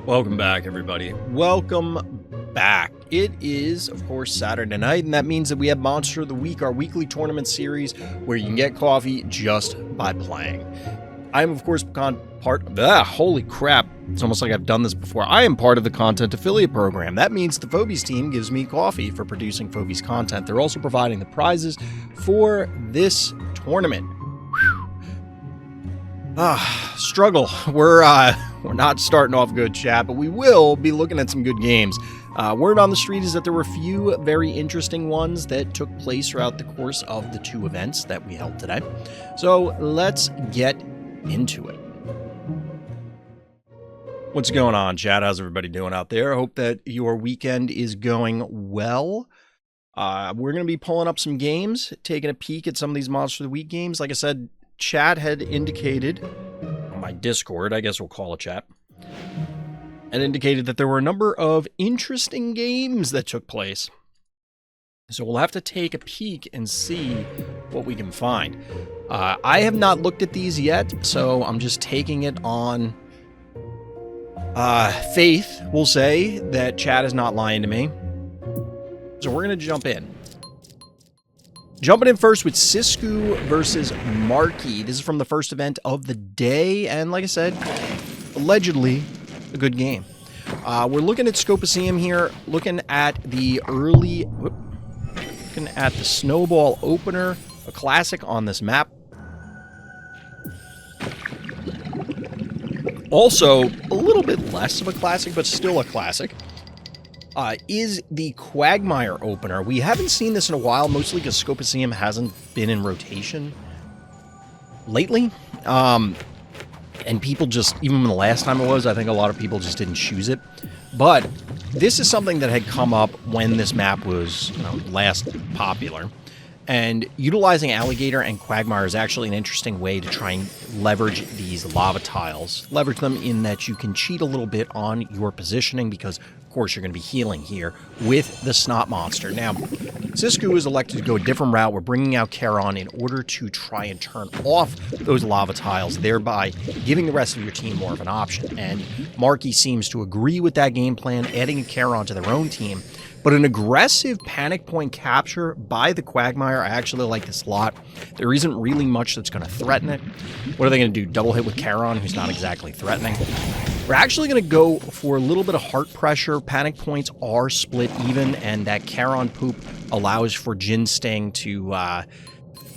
Welcome back, everybody. Welcome back. It is, of course, Saturday night, and that means that we have Monster of the Week, our weekly tournament series where you can get coffee just by playing. I am, of course, holy crap. It's almost like I've done this before. I am part of the content affiliate program. That means the Phobies team gives me coffee for producing Phobies content. They're also providing the prizes for this tournament. Struggle. We're not starting off good, chat, but we will be looking at some good games. Word on the street is that there were a few very interesting ones that took place throughout the course of the two events that we held today. So let's get into it. What's going on, chat? How's everybody doing out there? I hope that your weekend is going well. We're going to be pulling up some games, taking a peek at some of these Monster of the Week games. Like I said, chat had indicated on my Discord, I guess we'll call it chat, and indicated that there were a number of interesting games that took place. So we'll have to take a peek and see what we can find. I have not looked at these yet, so I'm just taking it on faith. We'll say that chat is not lying to me. So we're going to jump in. Jumping in first with Sisku versus Marky. This is from the first event of the day, and like I said, allegedly a good game. We're looking at Scopoceum here, looking at the Snowball opener, a classic on this map. Also, a little bit less of a classic, but still a classic. Is the Quagmire opener. We haven't seen this in a while, mostly because Scopoceum hasn't been in rotation lately. And people just, even the last time it was, I think a lot of people just didn't choose it. But this is something that had come up when this map was last popular. And utilizing Alligator and Quagmire is actually an interesting way to try and leverage these lava tiles. Leverage them in that you can cheat a little bit on your positioning because, of course, you're going to be healing here with the Snot Monster. Now, Sisku is elected to go a different route. We're bringing out Charon in order to try and turn off those lava tiles, thereby giving the rest of your team more of an option. And Marky seems to agree with that game plan, adding a Charon to their own team. But an aggressive panic point capture by the Quagmire, I actually like this a lot. There isn't really much that's going to threaten it. What are they going to do? Double hit with Charon, who's not exactly threatening. We're actually going to go for a little bit of heart pressure. Panic points are split even, and that Charon poop allows for Jin Sting to, I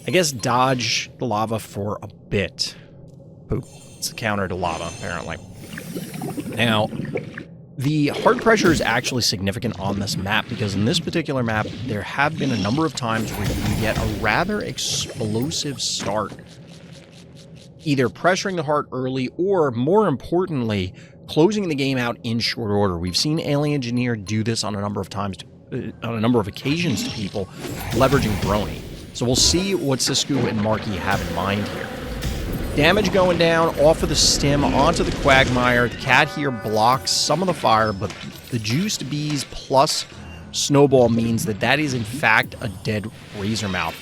guess, dodge the lava for a bit. Poop. It's a counter to lava, apparently. Now, the heart pressure is actually significant on this map because in this particular map, there have been a number of times where you get a rather explosive start. Either pressuring the heart early or, more importantly, closing the game out in short order. We've seen Alien Engineer do this on a number of times, on a number of occasions to people, leveraging Brony. So we'll see what Sisku and Marky have in mind here. Damage going down off of the stim onto the Quagmire. The cat here blocks some of the fire, but the Juiced Bees plus Snowball means that that is in fact a dead Razormouth.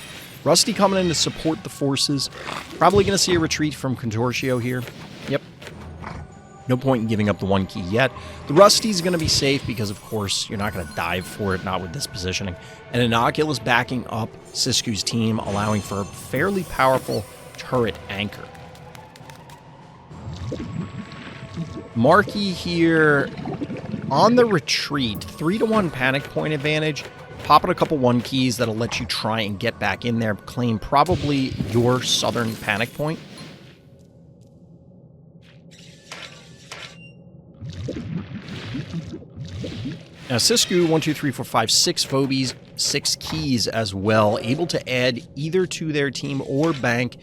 Rusty coming in to support the forces. Probably going to see a retreat from Contortio here. Yep. No point in giving up the one key yet. The Rusty's going to be safe because, of course, you're not going to dive for it, not with this positioning. And Innocuous backing up Sisku's team, allowing for a fairly powerful turret anchor. Marky here on the retreat. 3-to-1 panic point advantage. Popping a couple one keys that'll let you try and get back in there. Claim probably your southern panic point. Now Sisku, 1, 2, 3, 4, 5, 6 phobies, 6 keys as well. Able to add either to their team or bank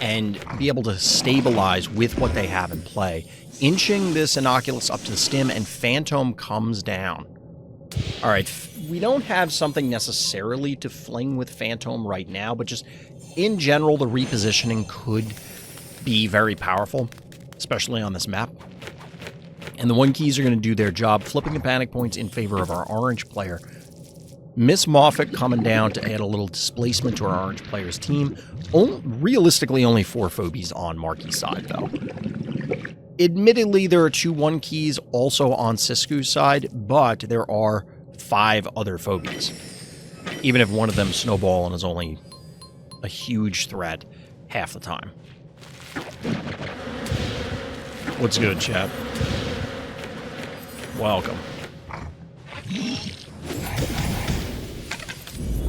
and be able to stabilize with what they have in play. Inching this Innocuous up to the stim, and Phantom comes down. All right, we don't have something necessarily to fling with Phantom right now, but just in general, the repositioning could be very powerful, especially on this map. And the one keys are going to do their job, flipping the panic points in favor of our orange player. Miss Moffat coming down to add a little displacement to our orange player's team. Realistically, only 4 phobies on Marky's side, though. Admittedly, there are 2 1 keys also on Sisku's side, but there are 5 other Phobies. Even if one of them snowball and is only a huge threat half the time. What's good, chat? Welcome.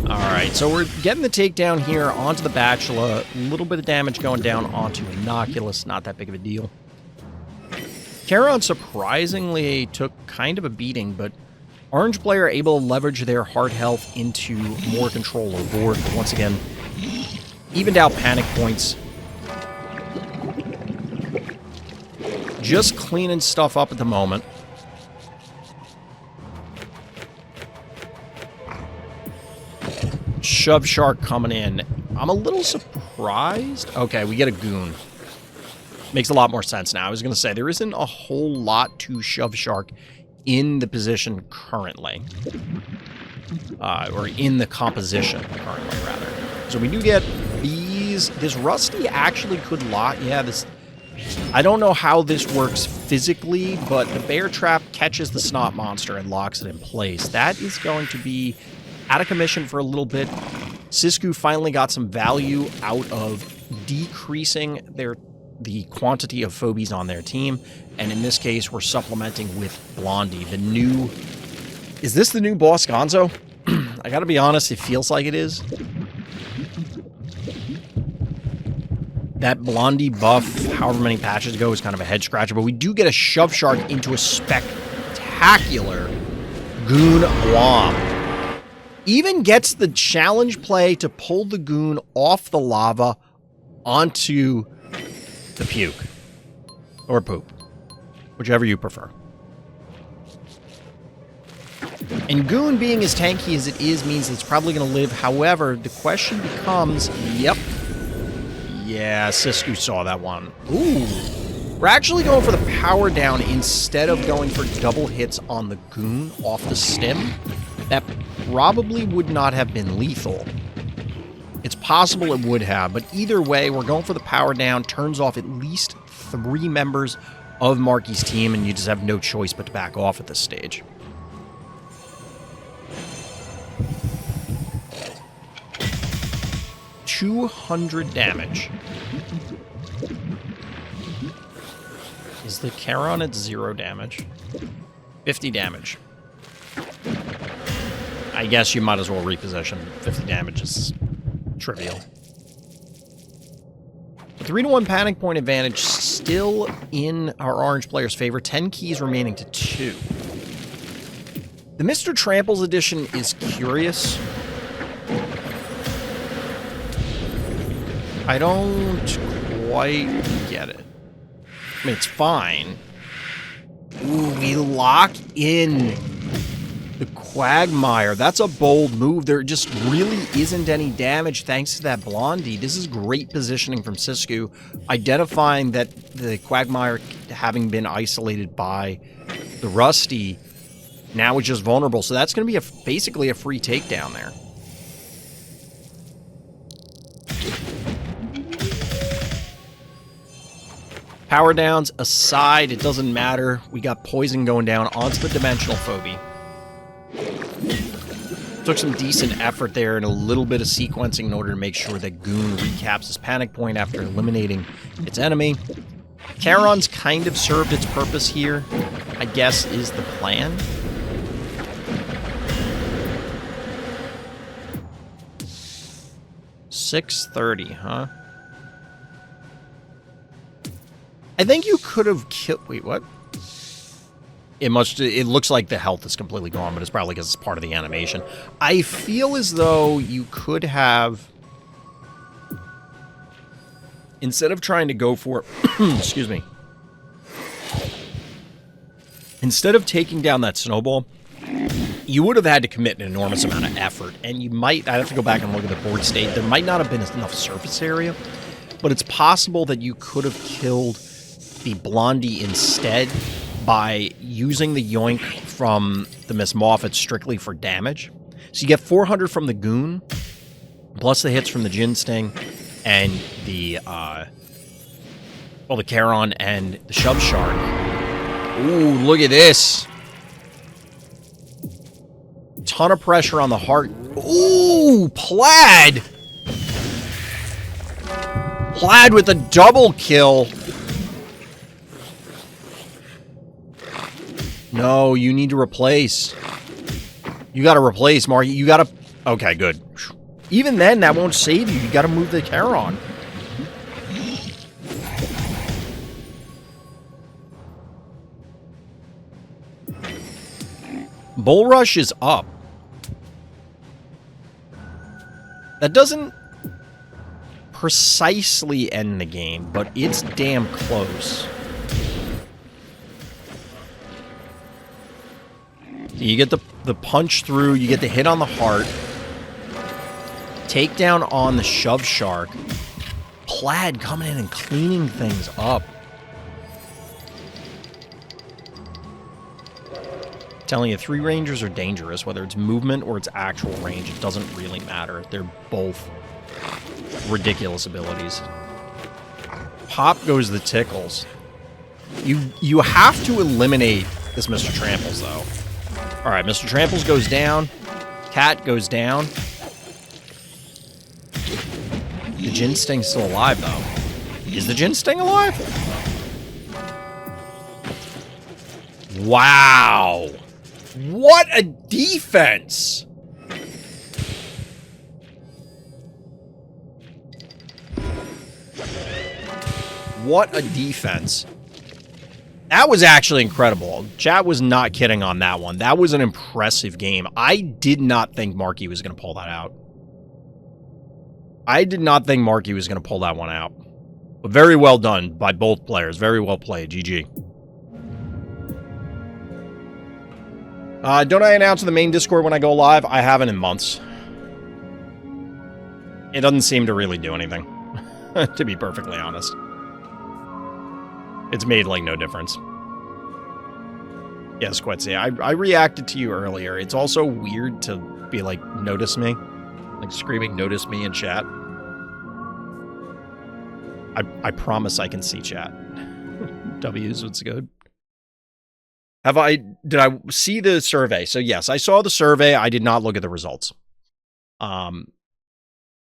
Alright, so we're getting the takedown here onto the Bachelor. A little bit of damage going down onto Innocuous. Not that big of a deal. Charon surprisingly took kind of a beating, but Orange player able to leverage their heart health into more control of the board. But once again, evened out panic points. Just cleaning stuff up at the moment. Shove Shark coming in. I'm a little surprised. Okay, we get a Goon. Makes a lot more sense now. I was going to say, there isn't a whole lot to Shove Shark in the position currently. Or in the composition currently, rather. So we do get these. This Rusty actually could lock. Yeah, this... I don't know how this works physically, but the Bear Trap catches the Snot Monster and locks it in place. That is going to be out of commission for a little bit. Sisku finally got some value out of decreasing the quantity of Phobies on their team, and in this case, we're supplementing with Blondie, the new... Is this the new boss Gonzo? I gotta be honest, it feels like it is. That Blondie buff, however many patches ago, was kind of a head-scratcher, but we do get a Shove Shark into a spectacular Goon Womp. Even gets the challenge play to pull the Goon off the lava onto the puke. Or poop. Whichever you prefer. And Goon, being as tanky as it is, means it's probably going to live. However, the question becomes, yep. Yeah, Sisku saw that one. Ooh. We're actually going for the power down instead of going for double hits on the Goon off the stem. That probably would not have been lethal. It's possible it would have, but either way, we're going for the power down. Turns off at least 3 members of Marky's team, and you just have no choice but to back off at this stage. $200 damage. Is the Charon at 0 damage? 50 damage. I guess you might as well reposition. 50 damage is trivial. The 3-1 panic point advantage still in our orange player's favor. 10 keys remaining to 2. The Mr. Tramples edition is curious. I don't quite get it. I mean, it's fine. Ooh, we lock in the Quagmire. That's a bold move. There just really isn't any damage thanks to that Blondie. This is great positioning from Sisku, identifying that the Quagmire, having been isolated by the Rusty, now is just vulnerable. So that's going to be basically a free takedown there. Power downs aside, it doesn't matter. We got poison going down onto the Dimensional Phobie. Took some decent effort there and a little bit of sequencing in order to make sure that Goon recaps his panic point after eliminating its enemy. Charon's kind of served its purpose here, I guess, is the plan. $630, huh? I think you could have killed... Wait, what? It looks like the health is completely gone, but it's probably because it's part of the animation. I feel as though you could have... Instead of trying to go for... Excuse me. Instead of taking down that snowball, you would have had to commit an enormous amount of effort, and you might... I'd have to go back and look at the board state. There might not have been enough surface area, but it's possible that you could have killed the Blondie instead by using the Yoink from the Miss Moffat strictly for damage. So you get 400 from the Goon, plus the hits from the Jin Sting, and the Well, the Charon and the Shove Shark. Ooh, look at this. Ton of pressure on the heart. Ooh, Plaid. Plaid with a double kill. No, you need to replace. You got to replace, Marky. You got to... Okay, good. Even then, that won't save you. You got to move the Charon. Bull Rush is up. That doesn't precisely end the game, but it's damn close. You get the punch through, you get the hit on the heart, takedown on the Shove Shark. Plaid coming in and cleaning things up. Telling you, 3 Rangers are dangerous, whether it's movement or it's actual range, it doesn't really matter. They're both ridiculous abilities. Pop goes the tickles. You have to eliminate this Mr. Tramples, though. Alright, Mr. Tramples goes down. Cat goes down. The Jin Sting's still alive, though. Is the Jin Sting alive? Wow! What a defense! What a defense. That was actually incredible. Chat was not kidding on that one. That was an impressive game. I did not think Marky was going to pull that out. I did not think Marky was going to pull that one out. But very well done by both players. Very well played. GG. Don't I announce in the main Discord when I go live? I haven't in months. It doesn't seem to really do anything, to be perfectly honest. It's made, like, no difference. Yes, Quetzy, I reacted to you earlier. It's also weird to be like, notice me. Like, screaming, notice me in chat. I promise I can see chat. W's, what's good? Did I see the survey? So yes, I saw the survey. I did not look at the results.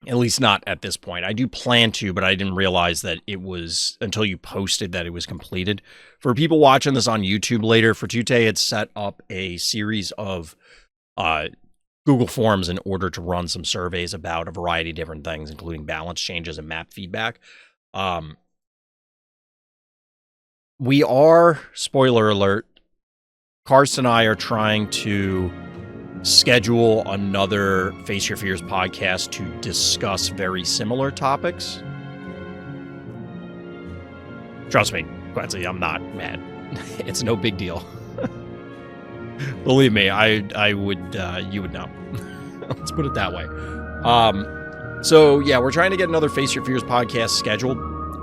At least not at this point. I do plan to, but I didn't realize that it was until you posted that it was completed. For people watching this on YouTube later, Fortute had set up a series of Google Forms in order to run some surveys about a variety of different things, including balance changes and map feedback. We are, spoiler alert, Karst and I are trying to schedule another Face Your Fears podcast to discuss very similar topics. Trust me, Quincy, I'm not mad. It's no big deal. Believe me, I would, you would know. Let's put it that way. So yeah, we're trying to get another Face Your Fears podcast scheduled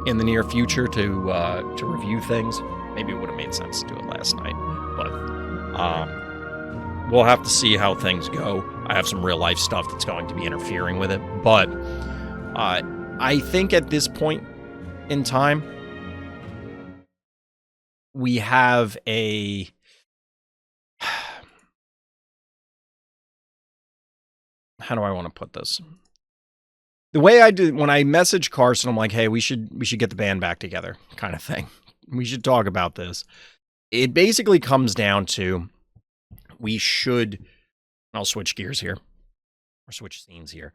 in the near future to review things. Maybe it would have made sense to do it last night, but we'll have to see how things go. I have some real life stuff that's going to be interfering with it, but I think at this point in time, we have a how do I want to put this? The way I do when I message Carson, I'm like, hey, we should get the band back together, kind of thing. We should talk about this. It basically comes down to we should. I'll switch gears here, or switch scenes here.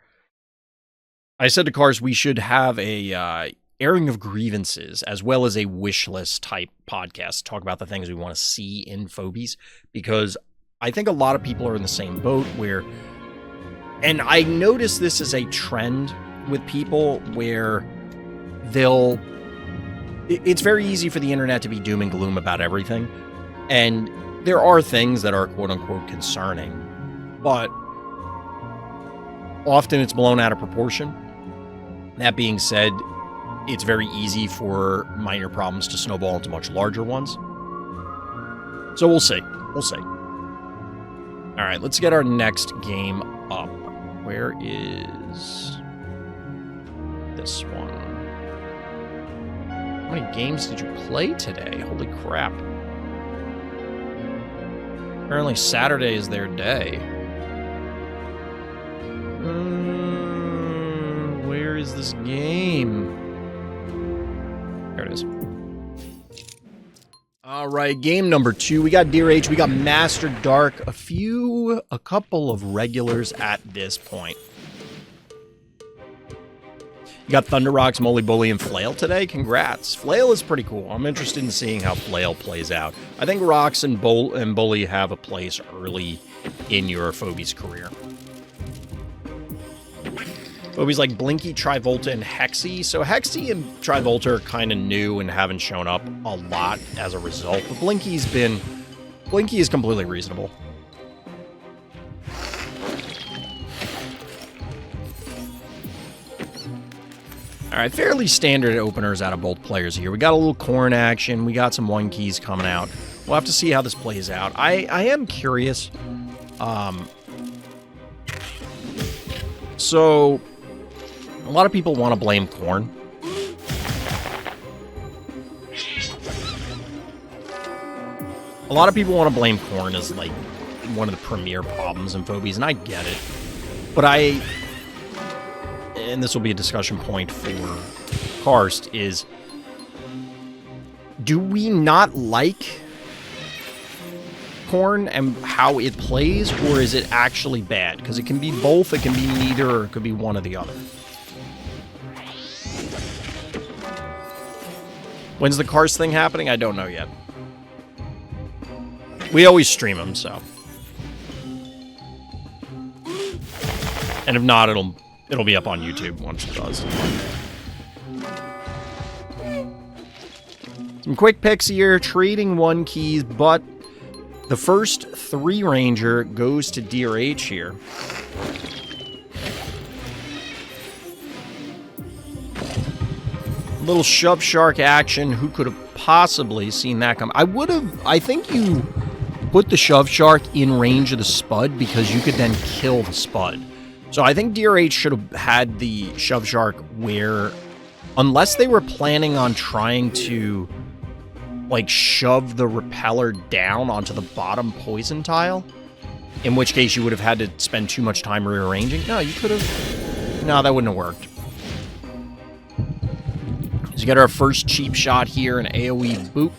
I said to Cars we should have a airing of grievances as well as a wish list type podcast. Talk about the things we want to see in Phobies, because I think a lot of people are in the same boat where, and I notice this is a trend with people where it's very easy for the internet to be doom and gloom about everything. And there are things that are quote unquote concerning, but often it's blown out of proportion. That being said, it's very easy for minor problems to snowball into much larger ones. So we'll see. We'll see. All right, let's get our next game up. Where is this one? How many games did you play today? Holy crap. Apparently Saturday is their day. Where is this game? There it is. All right, game number 2. We got Deer H, we got Master Dark, a couple of regulars at this point. You got Thunder Rocks, Moly Bully, and Flail today. Congrats. Flail is pretty cool. I'm interested in seeing how Flail plays out. I think Rocks and Bully have a place early in your Phobies career. Phobies like Blinky, Trivolta, and Hexy. So Hexy and Trivolta are kind of new and haven't shown up a lot as a result. But Blinky is completely reasonable. All right, fairly standard openers out of both players here. We got a little corn action. We got some 1-keys coming out. We'll have to see how this plays out. I am curious. So, a lot of people want to blame corn. A lot of people want to blame corn as, like, one of the premier problems in Phobies, and I get it. But and this will be a discussion point for Karst, is, do we not like corn and how it plays, or is it actually bad? Because it can be both, it can be neither, or it could be one or the other. When's the Karst thing happening? I don't know yet. We always stream them, so. And if not, it'll be up on YouTube once it does. Some quick picks here, trading 1-keys, but the first 3 Ranger goes to Deer H here. Little Shove Shark action. Who could have possibly seen that come? I think you put the Shove Shark in range of the Spud because you could then kill the Spud. So I think Deer H should have had the Shove Shark where, unless they were planning on trying to, like, shove the repeller down onto the bottom poison tile, in which case you would have had to spend too much time rearranging. No, you could have... No, that wouldn't have worked. So we got our first cheap shot here, an AoE boop.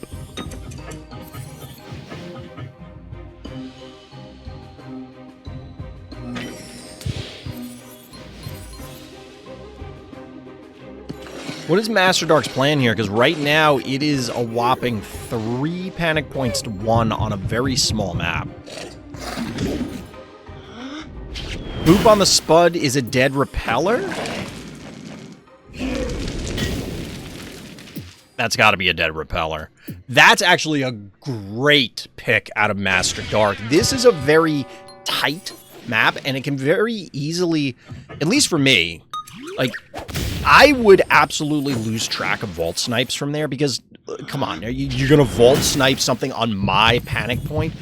What is Master Dark's plan here? Because right now, it is a whopping 3 panic points to 1 on a very small map. Boop on the Spud is a dead repeller? That's got to be a dead repeller. That's actually a great pick out of Master Dark. This is a very tight map, and it can very easily, at least for me, like... I would absolutely lose track of vault snipes from there because, come on, you're going to vault snipe something on my panic point?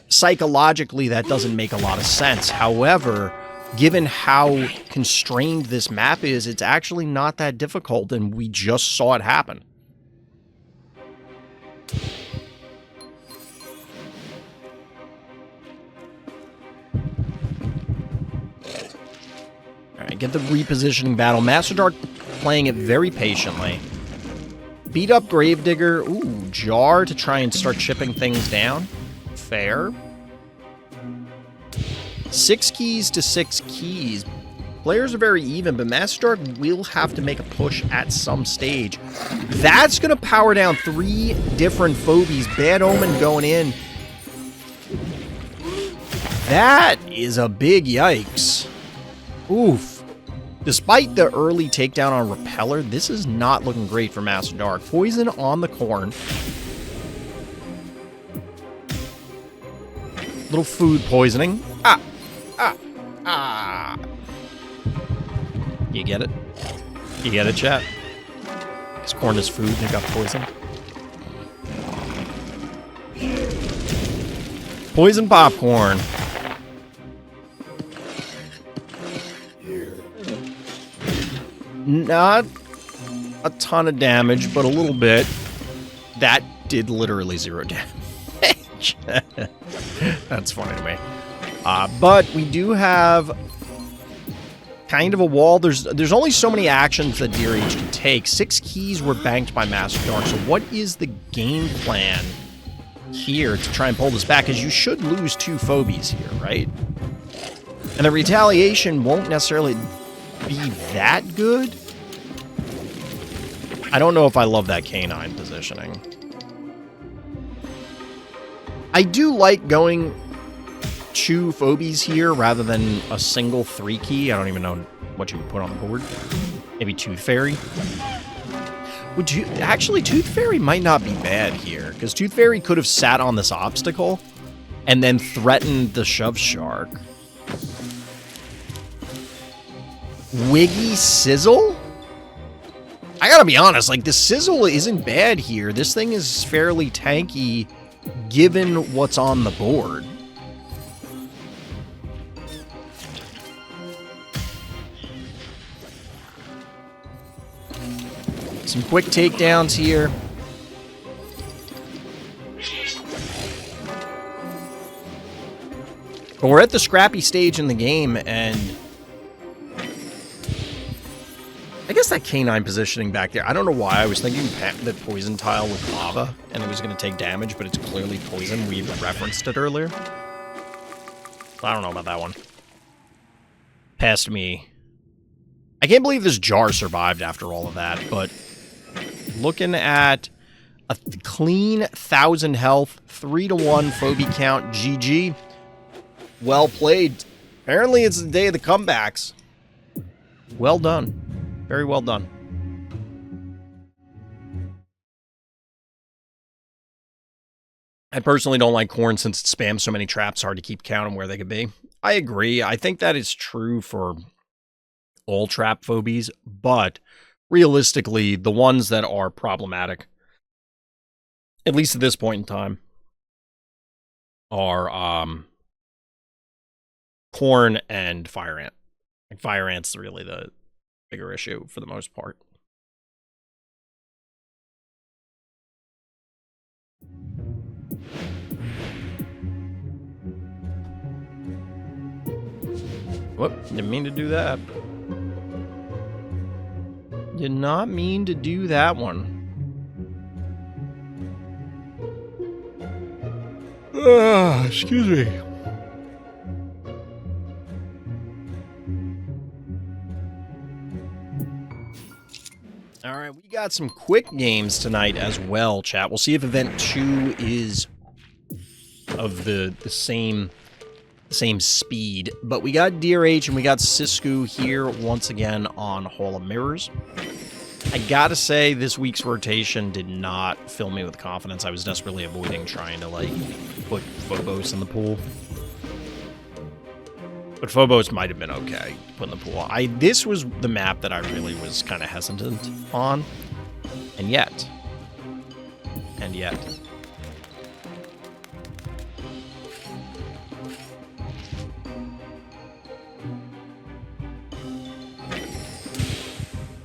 Psychologically, that doesn't make a lot of sense. However, given how constrained this map is, it's actually not that difficult, and we just saw it happen. Alright, get the repositioning battle. Master Dark playing it very patiently. Beat up Gravedigger. Ooh, Jar to try and start chipping things down. Fair. 6 keys to 6 keys. Players are very even, but Master Dark will have to make a push at some stage. That's going to power down 3 different Phobies. Bad Omen going in. That is a big yikes. Oof. Despite the early takedown on Repeller, this is not looking great for Master Dark. Poison on the corn. Little food poisoning. Ah! Ah! Ah! You get it? You get it, chat? This corn is food and it got poisoned. Poison popcorn. Not a ton of damage, but a little bit. That did literally 0 damage. That's funny to me. But we do have kind of a wall. There's only so many actions that Dear Age can take. 6 keys were banked by Master Dark. So what is the game plan here to try and pull this back? Because you should lose 2 Phobies here, right? And the retaliation won't necessarily be that good. I don't know if I love that canine positioning. I do like going 2 Phobies here rather than a single 3 key. I don't even know what you would put on the board. Maybe Tooth Fairy. Actually, Tooth Fairy might not be bad here, because Tooth Fairy could have sat on this obstacle and then threatened the Shove Shark. Wiggy Sizzle? I gotta be honest, like, the Sizzle isn't bad here. This thing is fairly tanky, given what's on the board. Some quick takedowns here. But we're at the scrappy stage in the game, and I guess that canine positioning back there, I don't know why I was thinking that poison tile with lava, and it was going to take damage, but it's clearly poison. We referenced it earlier. I don't know about that one. Past me. I can't believe this jar survived after all of that, but looking at a clean 1,000 health, 3-to-1 phobie count, GG. Well played. Apparently it's the day of the comebacks. Well done. Very well done. I personally don't like Corn since it spams so many traps, hard to keep count on where they could be. I agree. I think that is true for all trap phobies, but realistically, the ones that are problematic, at least at this point in time, are Corn and Fire Ant. Like, Fire Ant's really the bigger issue for the most part. Whoop, didn't mean to do that. Did not mean to do that one. Excuse me. All right, we got some quick games tonight as well, chat. We'll see if Event 2 is of the same speed. But we got Dear H and we got Sisku here once again on Hall of Mirrors. I gotta say, this week's rotation did not fill me with confidence. I was desperately avoiding trying to, like, put Phobos in the pool. But Phobos might have been okay to put in the pool. This was the map that I really was kind of hesitant on. And yet.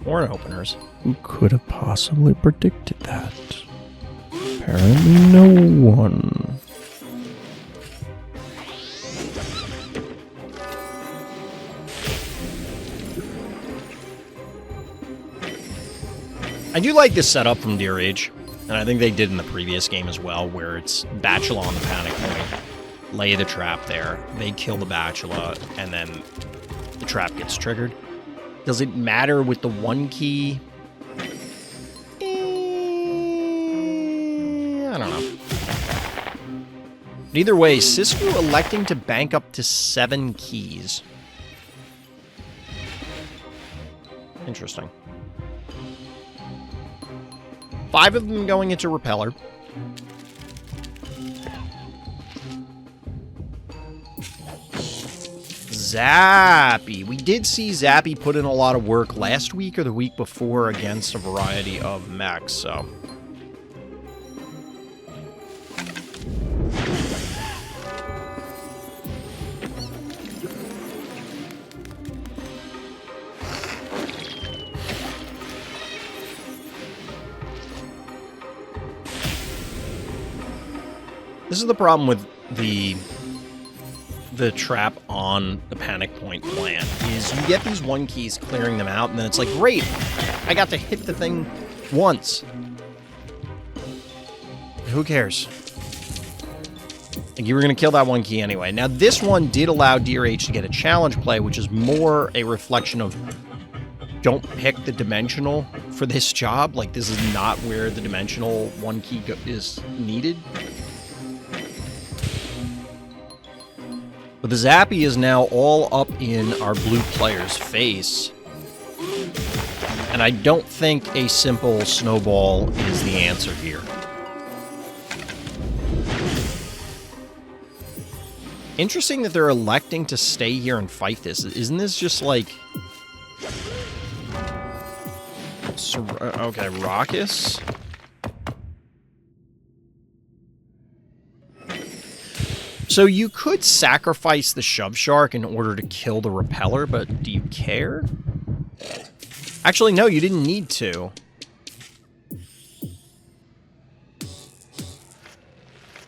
Horn openers. Who could have possibly predicted that? Apparently no one. I do like this setup from Dear Age, and I think they did in the previous game as well, where it's Bachelor on the panic point, lay the trap there, they kill the Bachelor, and then the trap gets triggered. Does it matter with the 1 key? I don't know. But either way, Sisku electing to bank up to 7 keys. Interesting. 5 of them going into Repeller. Zappy. We did see Zappy put in a lot of work last week or the week before against a variety of mechs, so. This is the problem with the trap on the panic point plan, is you get these 1 keys clearing them out, and then it's like, great, I got to hit the thing once. Who cares? Like, you were going to kill that 1 key anyway. Now, this one did allow Dear H to get a challenge play, which is more a reflection of don't pick the dimensional for this job. Like, this is not where the dimensional 1 key is needed. But the Zappy is now all up in our blue player's face. And I don't think a simple snowball is the answer here. Interesting that they're electing to stay here and fight this. Isn't this just like... Okay, Raucous. So you could sacrifice the Shove Shark in order to kill the Repeller, but do you care? Actually, no, you didn't need to.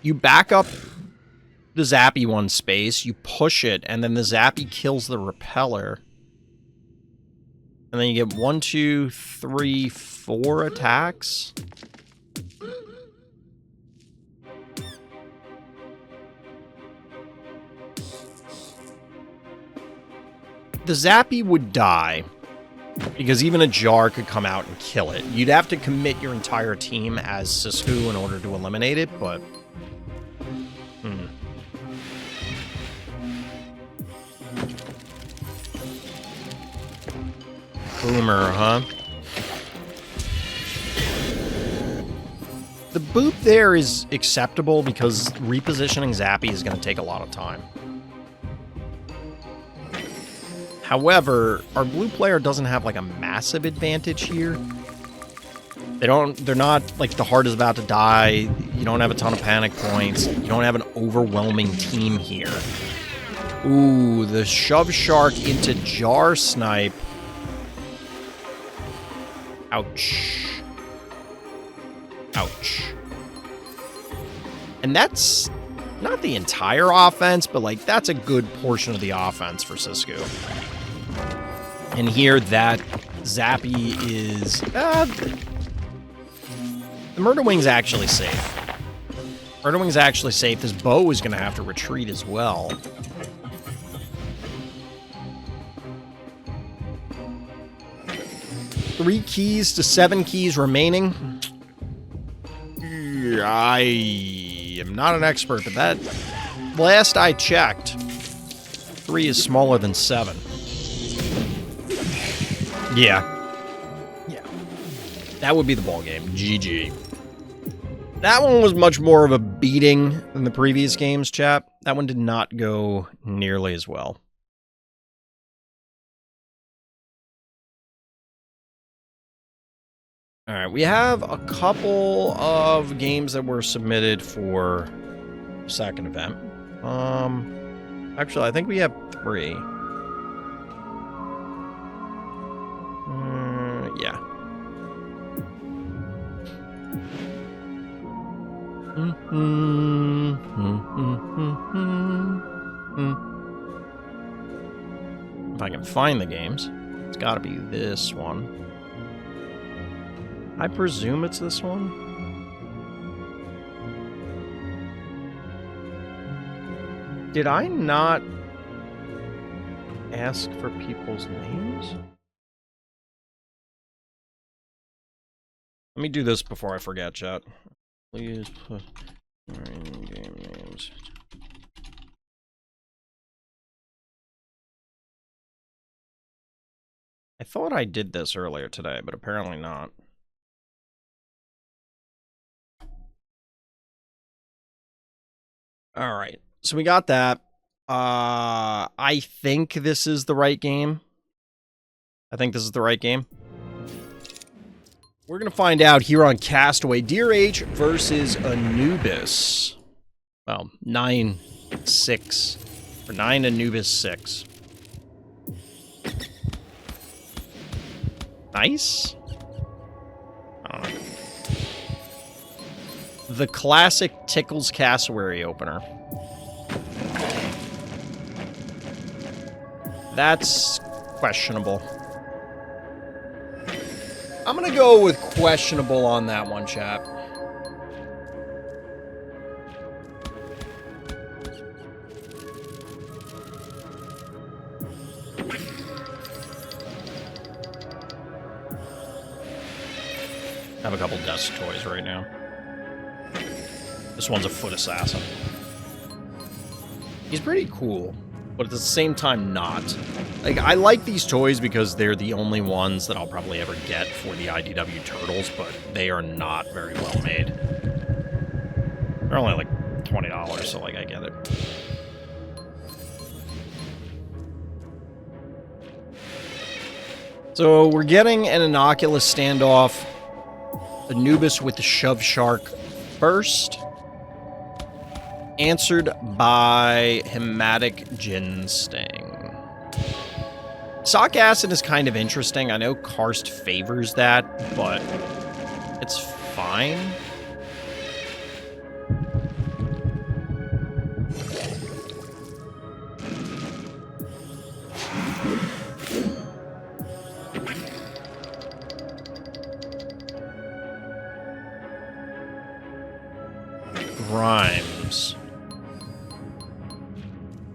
You back up the Zappy 1 space, you push it, and then the Zappy kills the Repeller. And then you get 1, 2, 3, 4 attacks. The Zappy would die, because even a Jar could come out and kill it. You'd have to commit your entire team as Sisku in order to eliminate it, but... Boomer, huh? The boop there is acceptable because repositioning Zappy is going to take a lot of time. However, our blue player doesn't have like a massive advantage here. They're not like the heart is about to die. You don't have a ton of panic points. You don't have an overwhelming team here. Ooh, the Shove Shark into Jar Snipe. Ouch. Ouch. And that's not the entire offense, but like that's a good portion of the offense for Sisku. And here that Zappy is... the Murder Wing's actually safe. Murder Wing's actually safe. This bow is going to have to retreat as well. Three keys to 7 keys remaining. I am not an expert, but that last I checked, 3 is smaller than 7. Yeah. Yeah. That would be the ball game. GG. That one was much more of a beating than the previous games, chap. That one did not go nearly as well. All right, we have a couple of games that were submitted for second event. Actually, I think we have 3. Yeah. If I can find the games, it's got to be this one. I presume it's this one. Did I not ask for people's names? Let me do this before I forget, chat. Please put in-game names. I thought I did this earlier today, but apparently not. All right, so we got that. I think this is the right game. I think this is the right game. We're going to find out here on Castaway. Dear H versus Anubis. Well, 9-6. For 9, Anubis 6. Nice? I don't know. The classic Tickles Cassowary opener. That's questionable. I'm gonna go with questionable on that one, chap. I have a couple desk toys right now. This one's a foot assassin. He's pretty cool, but at the same time not. Like, I like these toys because they're the only ones that I'll probably ever get for the IDW Turtles, but they are not very well made. They're only like $20, so like I get it. So we're getting an Innocuous standoff. Anubis with the Shove Shark first. Answered by Hematic Gin Sting. Sock Acid is kind of interesting. I know Karst favors that, but it's fine. Grimes.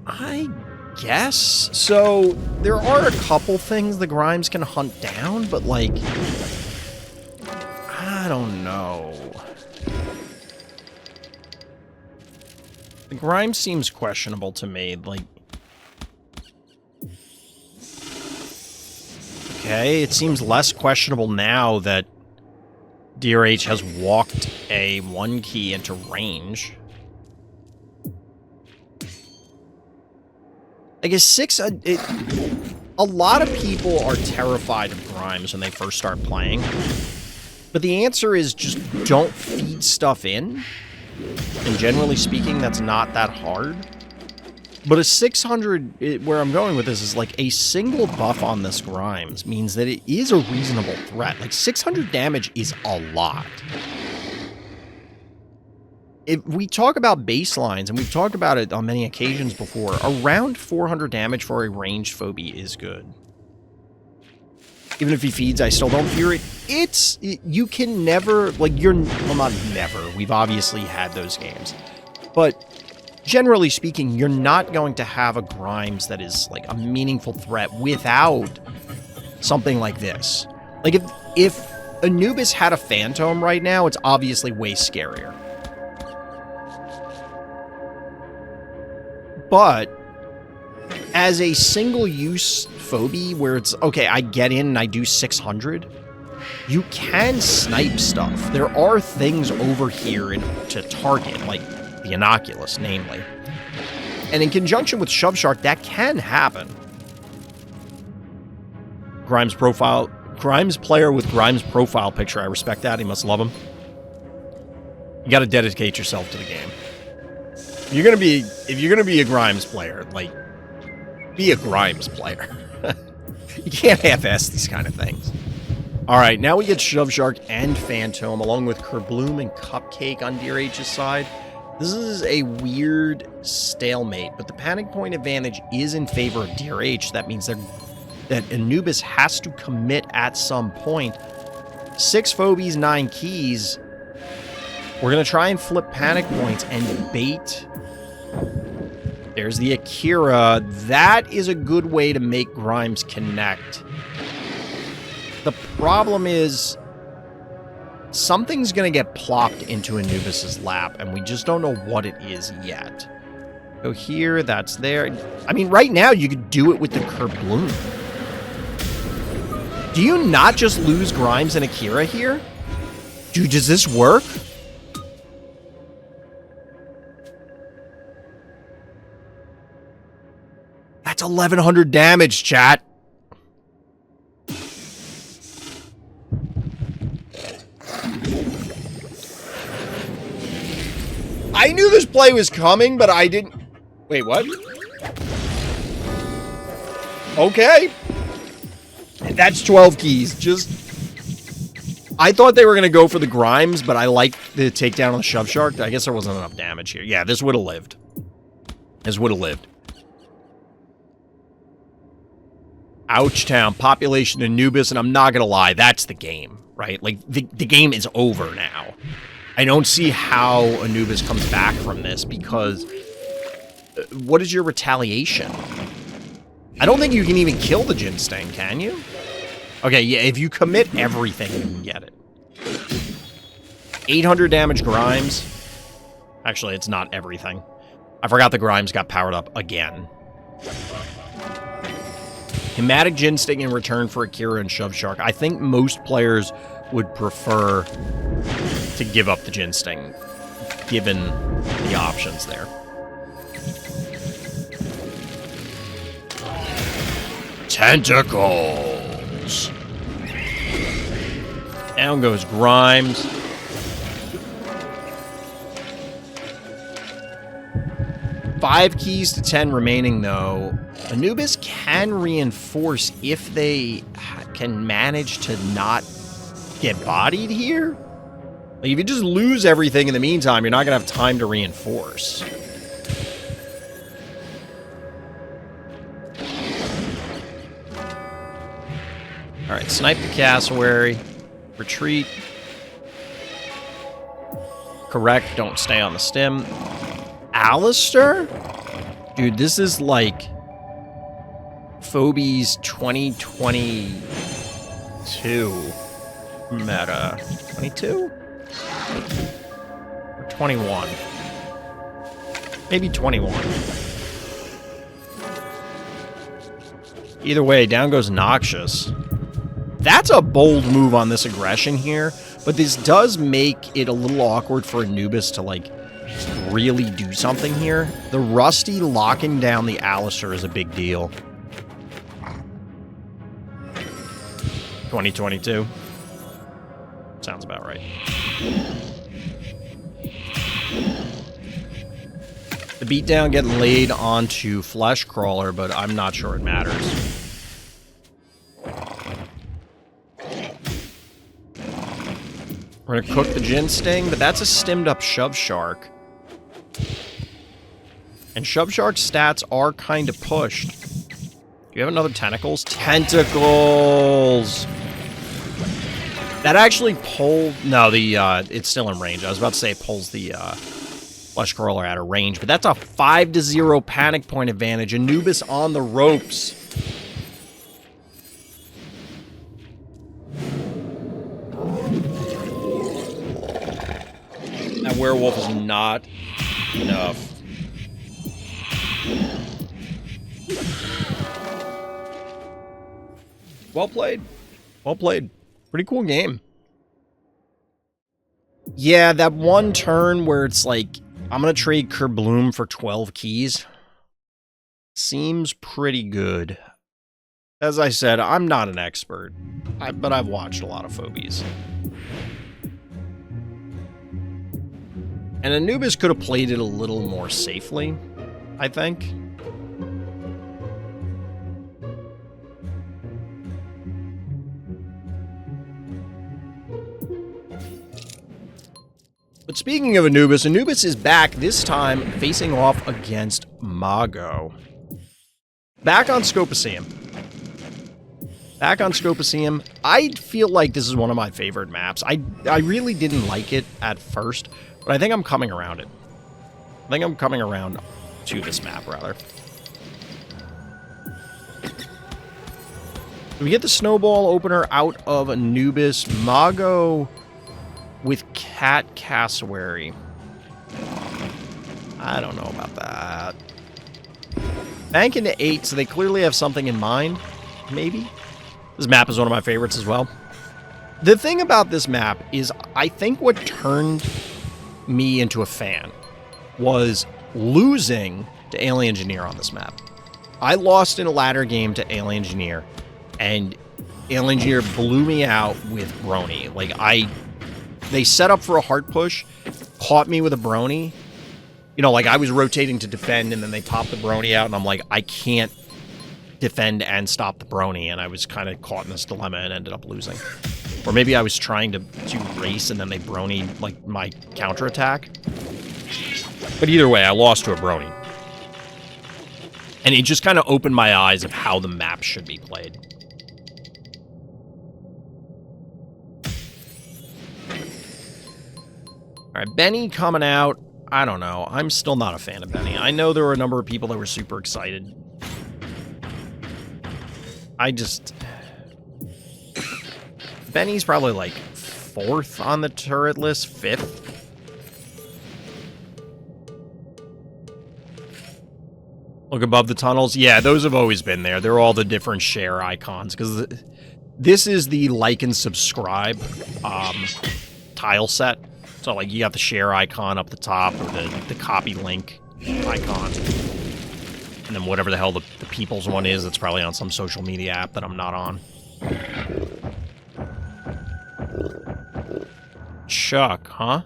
I guess. So, there are a couple things the Grimes can hunt down, but, like, I don't know. The Grimes seems questionable to me, like... Okay, it seems less questionable now that DRH has walked a 1 key into range. I guess a lot of people are terrified of Grimes when they first start playing. But the answer is just don't feed stuff in. And generally speaking, that's not that hard. But a 600, where I'm going with this is like a single buff on this Grimes means that it is a reasonable threat. Like 600 damage is a lot. If we talk about baselines, and we've talked about it on many occasions before, around 400 damage for a ranged phobie is good. Even if he feeds, I still don't fear it. You can never, like, well, not never. We've obviously had those games. But generally speaking, you're not going to have a Grimes that is, like, a meaningful threat without something like this. Like, if Anubis had a Phantom right now, it's obviously way scarier. But as a single-use phobie where it's, okay, I get in and I do 600, you can snipe stuff. There are things over here to target, like the Innocuous, namely. And in conjunction with Shove Shark, that can happen. Grimes player with Grimes profile picture. I respect that. He must love him. You got to dedicate yourself to the game. If you're gonna be a Grimes player, like, be a Grimes player. You can't half-ass these kind of things. Alright, now we get Shove Shark and Phantom, along with Kerbloom and Cupcake on DRH's side. This is a weird stalemate, but the panic point advantage is in favor of DRH. That means that Anubis has to commit at some point. 6 phobies, 9 keys. We're going to try and flip panic points and bait. There's the Akira. That is a good way to make Grimes connect. The problem is something's going to get plopped into Anubis's lap, and we just don't know what it is yet. Go here, that's there. I mean, right now, you could do it with the Kerbloom. Do you not just lose Grimes and Akira here? Dude, does this work? That's 1,100 damage, chat. I knew this play was coming, but I didn't... Wait, what? Okay. That's 12 keys. Just... I thought they were going to go for the Grimes, but I like the takedown on the Shove Shark. I guess there wasn't enough damage here. Yeah, this would have lived. This would have lived. Ouchtown, population Anubis, and I'm not going to lie, that's the game, right? Like, the game is over now. I don't see how Anubis comes back from this, because what is your retaliation? I don't think you can even kill the Jin Sting, can you? Okay, yeah, if you commit everything, you can get it. 800 damage Grimes. Actually, it's not everything. I forgot the Grimes got powered up again. Hematic Jin Sting in return for Akira and Shove Shark. I think most players would prefer to give up the Jin Sting, given the options there. Tentacles. Down goes Grimes. Five keys to 10 remaining, though. Anubis can reinforce if they can manage to not get bodied here. Like, if you just lose everything in the meantime, you're not going to have time to reinforce. Alright, snipe the cassowary. Retreat. Correct, don't stay on the stem. Alistair? Dude, this is like Phobies 2022 meta. 22? Or 21? Maybe 21. Either way, down goes Noxious. That's a bold move on this aggression here, but this does make it a little awkward for Anubis to, like, really do something here. The Rusty locking down the Alistair is a big deal. 2022. Sounds about right. The beatdown getting laid onto Flesh Crawler, but I'm not sure it matters. We're gonna cook the Jin Sting, but that's a stemmed up Shove Shark. And Shove Shark's stats are kind of pushed. Do you have another Tentacles? Tentacles! That actually pulled... No, it's still in range. I was about to say it pulls the Flesh Crawler out of range, but that's a 5-0 panic point advantage. Anubis on the ropes. That werewolf is not enough. Well played. Well played. Pretty cool game. Yeah, that one turn where it's like, I'm going to trade Kerbloom for 12 keys. Seems pretty good. As I said, I'm not an expert, but I've watched a lot of Phobies. And Anubis could have played it a little more safely, I think. But speaking of Anubis, Anubis is back, this time facing off against Mago. Back on Scopoceum. Back on Scopoceum. I feel like this is one of my favorite maps. I really didn't like it at first, but I think I'm coming around it. I think I'm coming around to this map, rather. We get the snowball opener out of Anubis. Mago with Cat Cassowary. I don't know about that. Bank into 8, so they clearly have something in mind. Maybe. This map is one of my favorites as well. The thing about this map is, I think what turned me into a fan was losing to Alien Engineer on this map. I lost in a ladder game to Alien Engineer, and Alien Engineer blew me out with Brony. Like, they set up for a heart push, caught me with a Brony. You know, like, I was rotating to defend, and then they popped the Brony out, and I'm like, I can't defend and stop the Brony, and I was kind of caught in this dilemma and ended up losing. Or maybe I was trying to race and then they brony, like, my counterattack. But either way, I lost to a brony. And it just kind of opened my eyes of how the map should be played. Alright, Benny coming out. I don't know. I'm still not a fan of Benny. I know there were a number of people that were super excited. Benny's probably like 4th on the turret list, 5th. Look above the tunnels. Yeah, those have always been there. They're all the different share icons, because this is the like and subscribe tile set. So, like, you got the share icon up the top, or the copy link icon. And then whatever the hell the people's one is, that's probably on some social media app that I'm not on. Chuck, huh?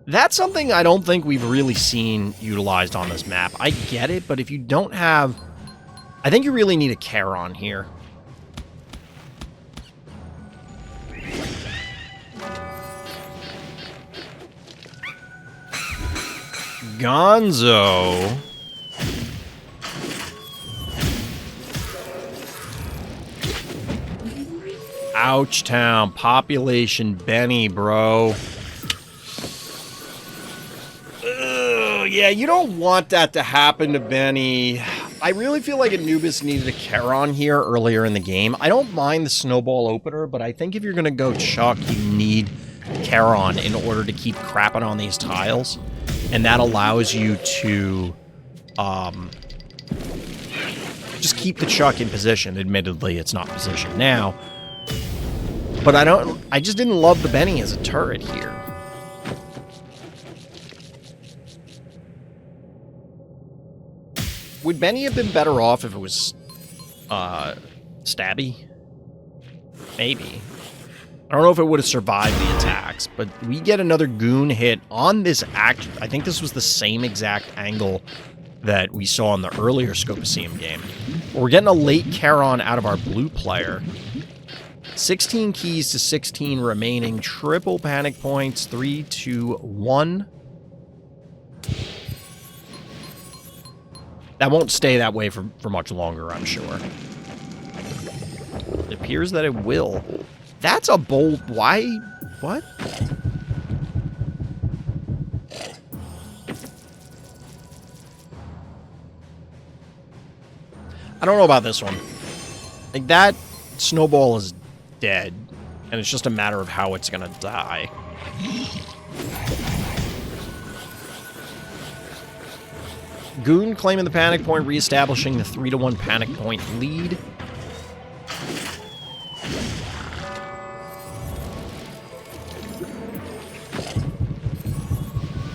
That's something I don't think we've really seen utilized on this map. I get it, but if you don't have... I think you really need a Charon here. Gonzo. Ouchtown. Population Benny, bro. Yeah, you don't want that to happen to Benny. I really feel like Anubis needed a Charon here earlier in the game. I don't mind the snowball opener, but I think if you're going to go Chuck, you need Charon in order to keep crapping on these tiles. And that allows you to just keep the Chuck in position. Admittedly, it's not positioned now. But I just didn't love the Benny as a turret here. Would Benny have been better off if it was Stabby? Maybe. I don't know if it would have survived the attacks, but we get another goon hit on this act. I think this was the same exact angle that we saw in the earlier Scopoceum game. We're getting a late Charon out of our blue player. 16 keys to 16 remaining. Triple panic points. 3, 2, 1. That won't stay that way for much longer, I'm sure. It appears that it will. That's a bold... Why? What? I don't know about this one. Like, that snowball is dead, and it's just a matter of how it's gonna die. Goon claiming the panic point, reestablishing the 3-1 panic point lead.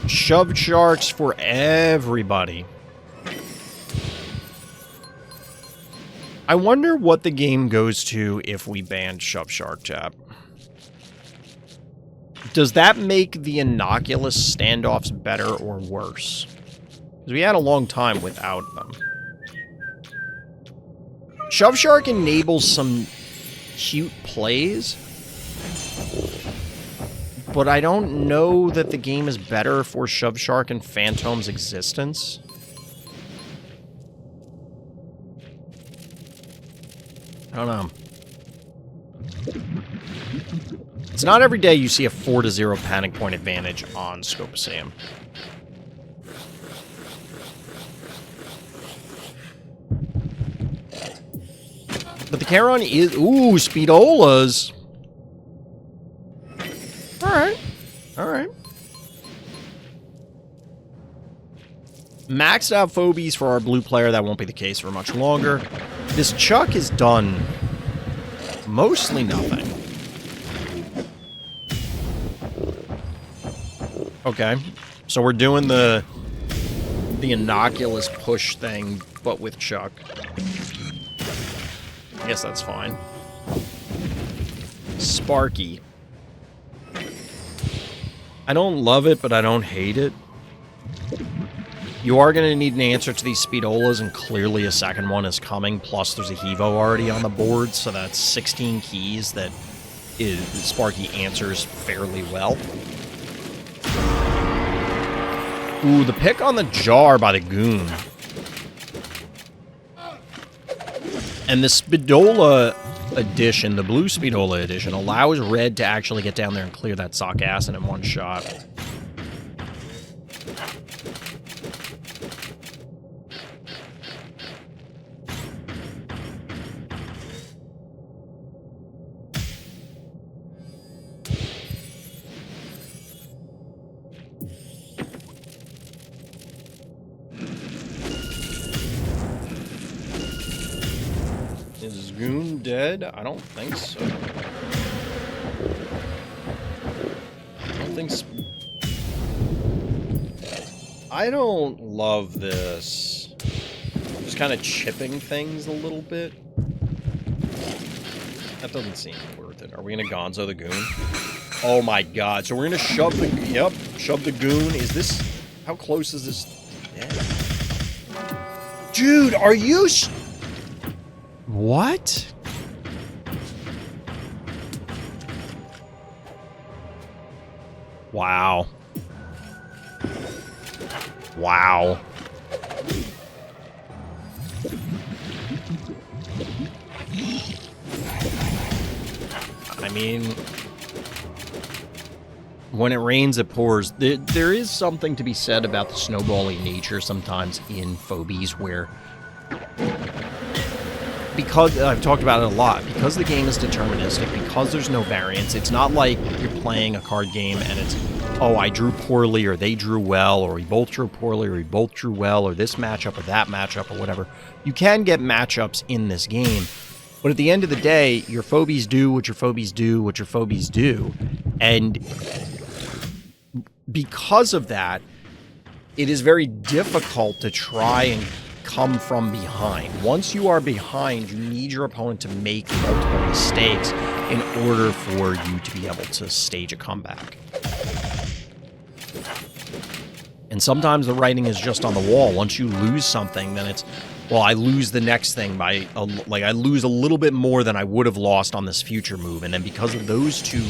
Shoved sharks for everybody. I wonder what the game goes to if we ban Shove Shark, chat. Does that make the innocuous standoffs better or worse? Because we had a long time without them. Shove Shark enables some cute plays, but I don't know that the game is better for Shove Shark and Phantom's existence. I don't know. It's not every day you see a 4-0 panic point advantage on Scopoceum. But the Charon is... Ooh, Speedolas! Alright. Alright. Maxed out Phobies for our blue player. That won't be the case for much longer. This Chuck has done mostly nothing. Okay. So we're doing the innocuous push thing, but with Chuck. I guess that's fine. Sparky. I don't love it, but I don't hate it. You are going to need an answer to these Speedolas, and clearly a second one is coming. Plus, there's a Hevo already on the board, so that's 16 keys that Sparky answers fairly well. Ooh, the pick on the jar by the goon. And the Spidola edition, the blue Spidola edition, allows Red to actually get down there and clear that sock acid in one shot. Is Goon dead? I don't think so. I don't love this. Just kind of chipping things a little bit. That doesn't seem worth it. Are we gonna Gonzo the Goon? Oh my god. So we're gonna shove the... Yep. Shove the Goon. Is this... How close is this? Yeah. Dude, are you... What? Wow. Wow. I mean, when it rains, it pours. There is something to be said about the snowballing nature sometimes in Phobies, where, because I've talked about it a lot, because the game is deterministic, because there's no variance, it's not like you're playing a card game and it's, oh, I drew poorly, or they drew well, or we both drew poorly, or we both drew well, or this matchup, or that matchup, or whatever. You can get matchups in this game, but at the end of the day, your Phobies do what your Phobies do, what your Phobies do, and because of that, it is very difficult to try and come from behind. Once you are behind, you need your opponent to make multiple mistakes in order for you to be able to stage a comeback. And sometimes the writing is just on the wall. Once you lose something, then it's, well, I lose the next thing by, I lose a little bit more than I would have lost on this future move. And then because of those two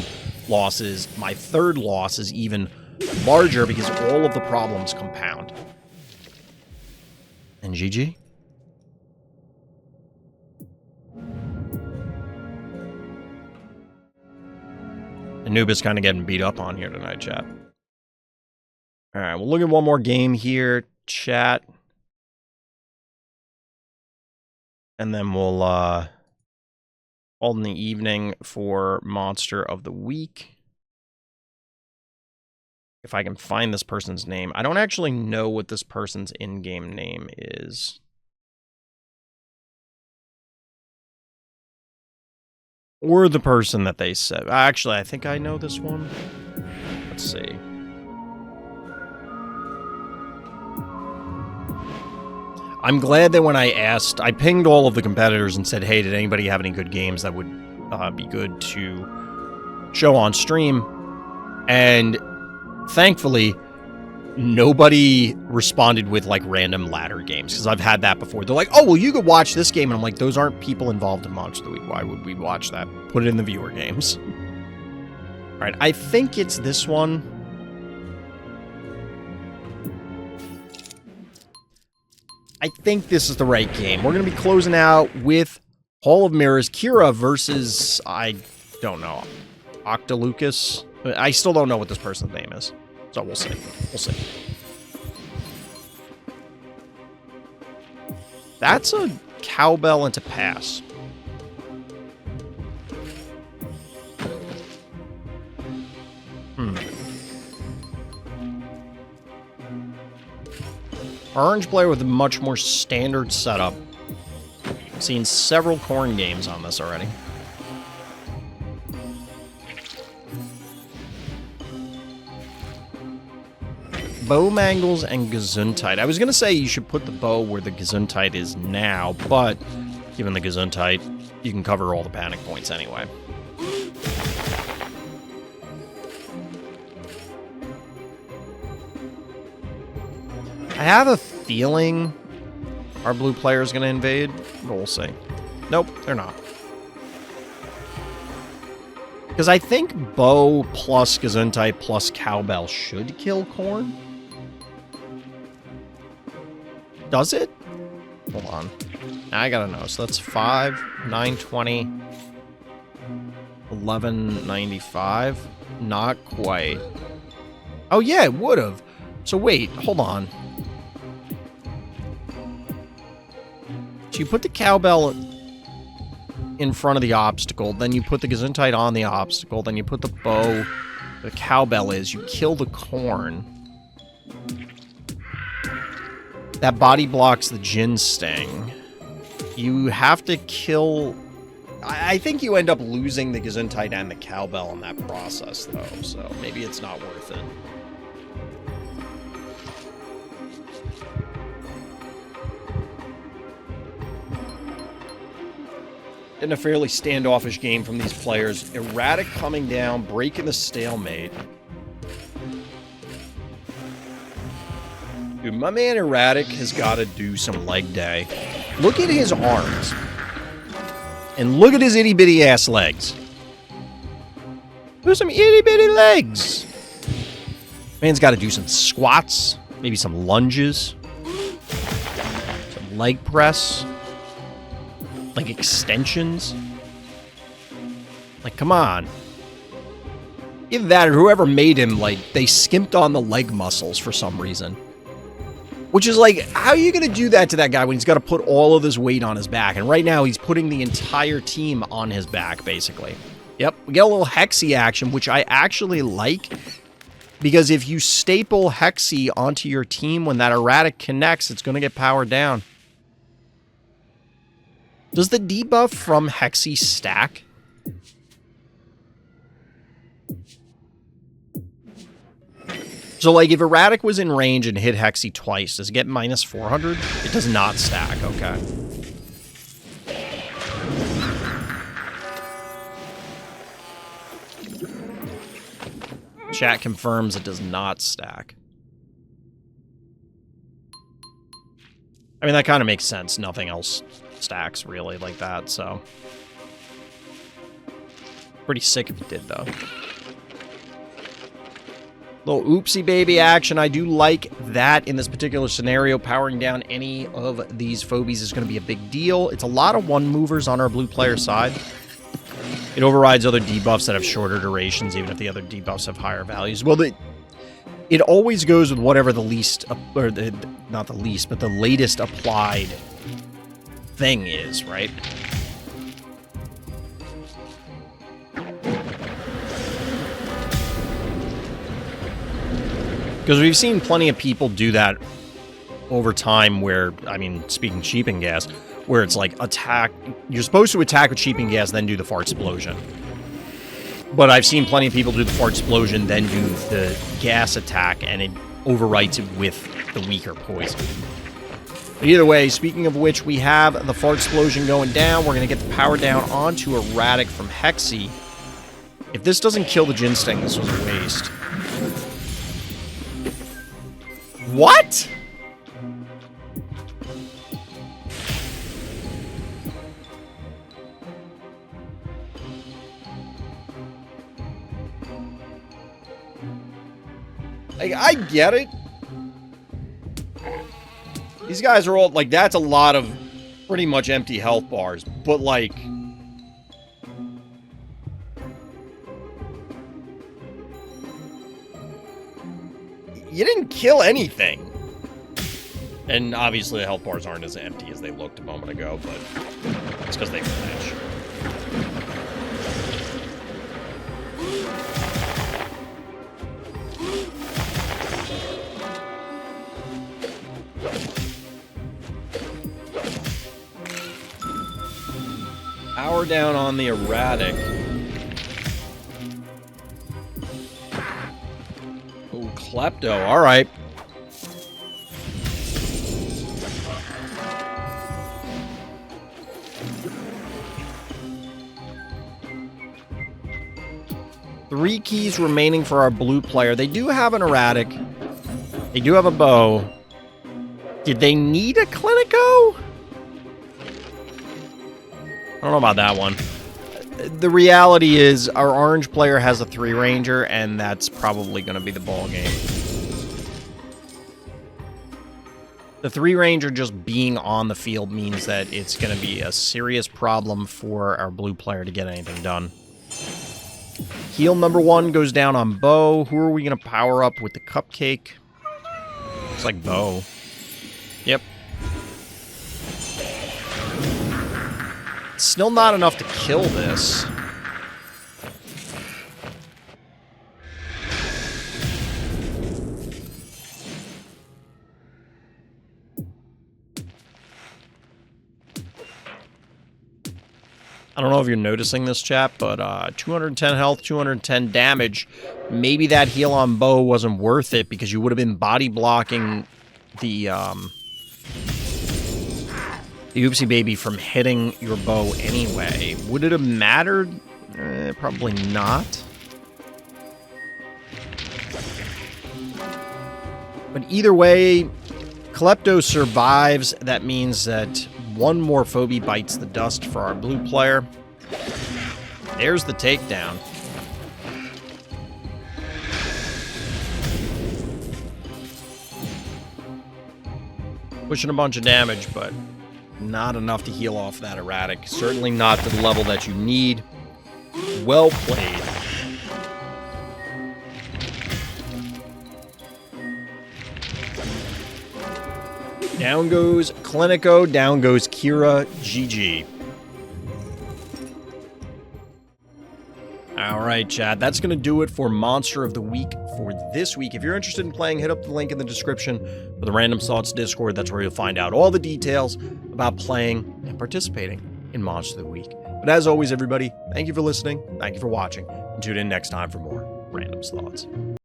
losses, my third loss is even larger because all of the problems compound. And GG? Anubis kind of getting beat up on here tonight, chat. Alright, we'll look at one more game here, chat. And then we'll call in the evening for Monster of the Week. If I can find this person's name. I don't actually know what this person's in-game name is. Or the person that they said. Actually, I think I know this one. Let's see. I'm glad that when I asked, I pinged all of the competitors and said, hey, did anybody have any good games that would be good to show on stream? And thankfully, nobody responded with, like, random ladder games, because I've had that before. They're like, oh, well, you could watch this game. And I'm like, those aren't people involved in Monster of the Week. Why would we watch that? Put it in the viewer games. All right, I think it's this one. I think this is the right game. We're going to be closing out with Hall of Mirrors. Kira versus, I don't know, Octalucas. I still don't know what this person's name is. So we'll see. We'll see. That's a cowbell and to pass. Orange player with a much more standard setup. I've seen several corn games on this already. Bow Mangles and Gesundheit. I was going to say you should put the bow where the Gesundheit is now, but given the Gesundheit, you can cover all the panic points anyway. I have a feeling our blue player is going to invade, but we'll see. Nope, they're not. Because I think bow plus Gesundheit plus cowbell should kill corn. Does it? Hold on. I gotta know. So that's 5, 920, 1195. Not quite. Oh yeah, it would have. So wait, hold on. So you put the cowbell in front of the obstacle, then you put the Gesundheit on the obstacle, then you put the bow, the cowbell is, you kill the corn. That body blocks the Jin Sting. You have to kill... I think you end up losing the Gesundheit and the cowbell in that process, though, so maybe it's not worth it. In a fairly standoffish game from these players. Erratic coming down, breaking the stalemate. Dude, my man Erratic has got to do some leg day. Look at his arms. And look at his itty-bitty ass legs. There's some itty-bitty legs. Man's got to do some squats, maybe some lunges, some leg press. Like extensions? Like, come on. Either that or whoever made him, like, they skimped on the leg muscles for some reason. Which is like, how are you going to do that to that guy when he's got to put all of his weight on his back? And right now, he's putting the entire team on his back, basically. Yep, we get a little Hexy action, which I actually like. Because if you staple Hexy onto your team when that Erratic connects, it's going to get powered down. Does the debuff from Hexy stack? So, like, if Erratic was in range and hit Hexy twice, does it get minus 400? It does not stack, okay. Chat confirms it does not stack. I mean, that kind of makes sense. Nothing else stacks really like that, so pretty sick if it did, though. Little oopsie baby action. I do like that in this particular scenario. Powering down any of these phobies is going to be a big deal. It's a lot of one movers on our blue player side. It overrides other debuffs that have shorter durations, even if the other debuffs have higher values. Well, it always goes with whatever the least, or not the least, but the latest applied thing is, right? Because we've seen plenty of people do that over time where, I mean, speaking cheap and gas, where it's like attack, you're supposed to attack with cheap and gas, then do the fart explosion. But I've seen plenty of people do the fart explosion, then do the gas attack, and it overwrites it with the weaker poison. But either way, speaking of which, we have the fart explosion going down. We're going to get the power down onto Erratic from Hexy. If this doesn't kill the Jin Sting, this was a waste. What? Like, I get it. These guys are all, like, that's a lot of pretty much empty health bars, but, like... you didn't kill anything. And obviously the health bars aren't as empty as they looked a moment ago, but it's because they flinch. Power down on the Erratic. Oh, Klepto. All right. Three keys remaining for our blue player. They do have an Erratic. They do have a bow. Did they need a Clinico? I don't know about that one. the reality is our orange player has a 3-ranger, and that's probably going to be the ball game. The 3-ranger just being on the field means that it's going to be a serious problem for our blue player to get anything done. Heal number 1 goes down on Bo. Who are we going to power up with the cupcake? Looks like Bo. Yep. Still not enough to kill this. I don't know if you're noticing this, chat, but 210 health, 210 damage. Maybe that heal on Bo wasn't worth it because you would have been body blocking the Oopsie Baby from hitting your bow anyway. Would it have mattered? Probably not. But either way, Klepto survives. That means that one more Phobie bites the dust for our blue player. There's the takedown. Pushing a bunch of damage, but not enough to heal off that erratic. Certainly not to the level that you need. Well played. Down goes Clinico, down goes Kira, GG. Alright, chat, that's going to do it for Monster of the Week for this week. If you're interested in playing, hit up the link in the description for the Random Thoughts Discord. That's where you'll find out all the details about playing and participating in Monster of the Week. But as always, everybody, thank you for listening, thank you for watching, and tune in next time for more Random Thoughts.